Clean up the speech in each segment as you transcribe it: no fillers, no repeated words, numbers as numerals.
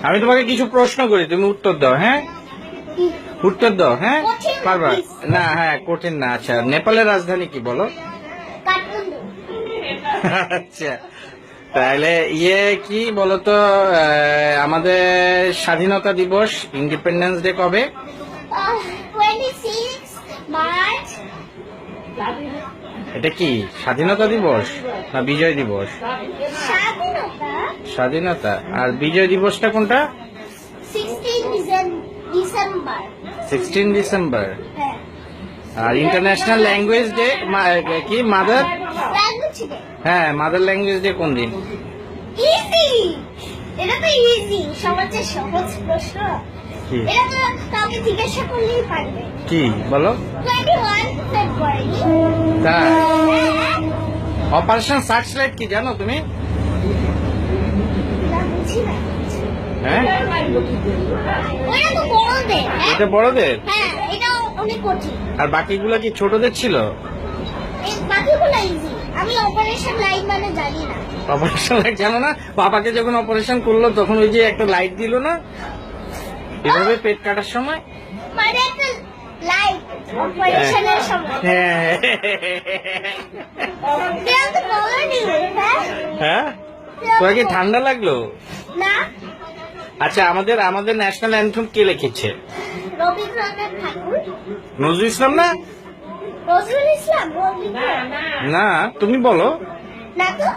আমি তোমাকে কিছু প্রশ্ন করি, তুমি উত্তর দাও। হ্যাঁ, উত্তর দাও। হ্যাঁ, পারবা না? হ্যাঁ, কঠিন না। আচ্ছা, নেপালের রাজধানী কি বলো? আচ্ছা, তাহলে কি বলতো, আমাদের স্বাধীনতা দিবস, ইন্ডিপেন্ডেন্স ডে কবে? 26 মার্চ। এটা কি স্বাধীনতা দিবস না বিজয় দিবস? স্বাধীনতা। স্বাধীনতা। আর বিজয় দিবসটা কোনটা? 16 ডিসেম্বর। 16 ডিসেম্বর। হ্যাঁ। আর ইন্টারন্যাশনাল ল্যাঙ্গুয়েজ ডে কি? Mother language day. হ্যাঁ, মাদার ল্যাঙ্গুয়েজ ডে কোন দিন? ইজি, এটা তো ইজি, সবচেয়ে সহজ প্রশ্ন। কি? এটা তো কাউকে জিজ্ঞাসা করলেই পারবে। কি বলো? 21 ফেব্রুয়ারি। তাই? অপারেশন সার্চলাইট কি জানো তুমি? না, বুঝি না। হ্যাঁ, ওটা তো বড়দের। এটা বড়দের। হ্যাঁ, এটা অনেক কঠিন। আর বাকিগুলো কি ছোটদের ছিল? এই বাকিগুলো ইজি। আমি অপারেশন লাইন মানে জানি না। অপারেশন লাইট জানো না? বাবাকে যখন অপারেশন করলো তখন ওই যে একটা লাইট দিল না, এভাবে পেট কাটার সময়। মানে একটা লাইট অপারেশনের সময়। হ্যাঁ, দেও তো বলেনি। হ্যাঁ, তোমার কি ঠান্ডা লাগলো? না, আচ্ছা, আমাদের ন্যাশনাল অ্যান্থেম কে লিখেছে? রবীন্দ্রনাথ ঠাকুর। নজরুল ইসলাম না? নজরুল ইসলাম। রবীন্দ্রনাথ না, তুমি বলো না তো,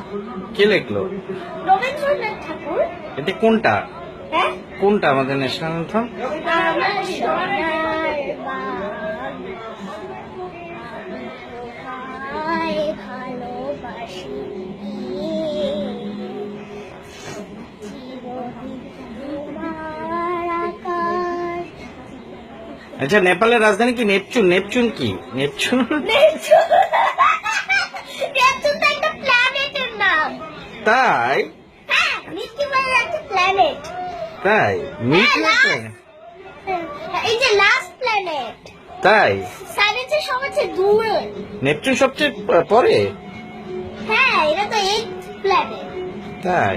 কে লিখলো? রবীন্দ্রনাথ ঠাকুর। এটা কোনটা? হ্যাঁ, কোনটা আমাদের ন্যাশনাল অ্যান্থেম? আমার সোনার বাংলায় ভালোবাসি চিরদিন তোমার আকাশ। আচ্ছা, নেপালের রাজধানী কি? নেপচুন। নেপচুন কি? নেপচুন। নেপচুন তো একটা প্ল্যানেটের নাম। তাই? হ্যাঁ, মিল্কি ওয়ে একটা প্ল্যানেট। তাই? Milky way? এই যে লাস্ট প্ল্যানেট, তাই? সানের চেয়ে সবচেয়ে দূরে। নেপচুন সবচেয়ে পরে? হ্যাঁ, এটা তো এই প্ল্যানেট। তাই?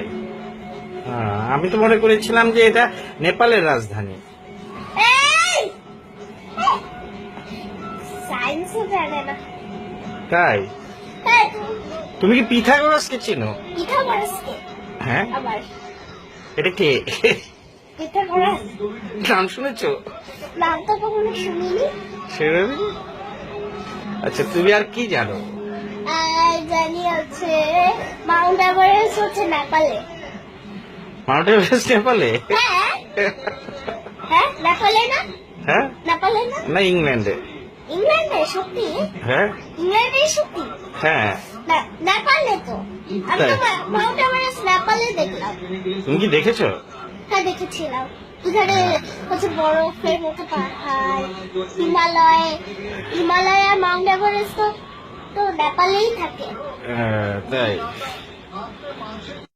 আমি তো মনে করেছিলাম যে এটা নেপালের রাজধানী। এই সায়েন্সও জানে না। তাই? হ্যাঁ, তুমি কি পিথাগোরাসকে চিনো? পিথাগোরাসকে? হ্যাঁ, আবার এটা কে? পিথাগোরাস নাম শুনেছো? নাম তো কখনো শুনিনি। সেরকম। আচ্ছা, তুমি আর কি জানো? আর জানি হচ্ছে মাউন্ট এভারেস্ট হচ্ছে নেপালে। মাউন্ট এভারেস্ট নেপালে? হ্যাঁ। হ্যাঁ, নেপালে না? হ্যাঁ, নেপালে না? না ইংল্যান্ডে। ইংল্যান্ডে? সত্যি? হ্যাঁ, ইংল্যান্ডে সত্যি? হ্যাঁ। নেপালে তো। আমি তো মাউন্ট এভারেস্ট নেপালে দেখলাম। তুমি কি দেখেছো? হ্যাঁ, দেখেছিলাম। এখানে হচ্ছে বরফের মতো পাহাড়, হিমালয় আর মাউন্ট এভারেস্ট তো নেপালেই থাকে। তাই?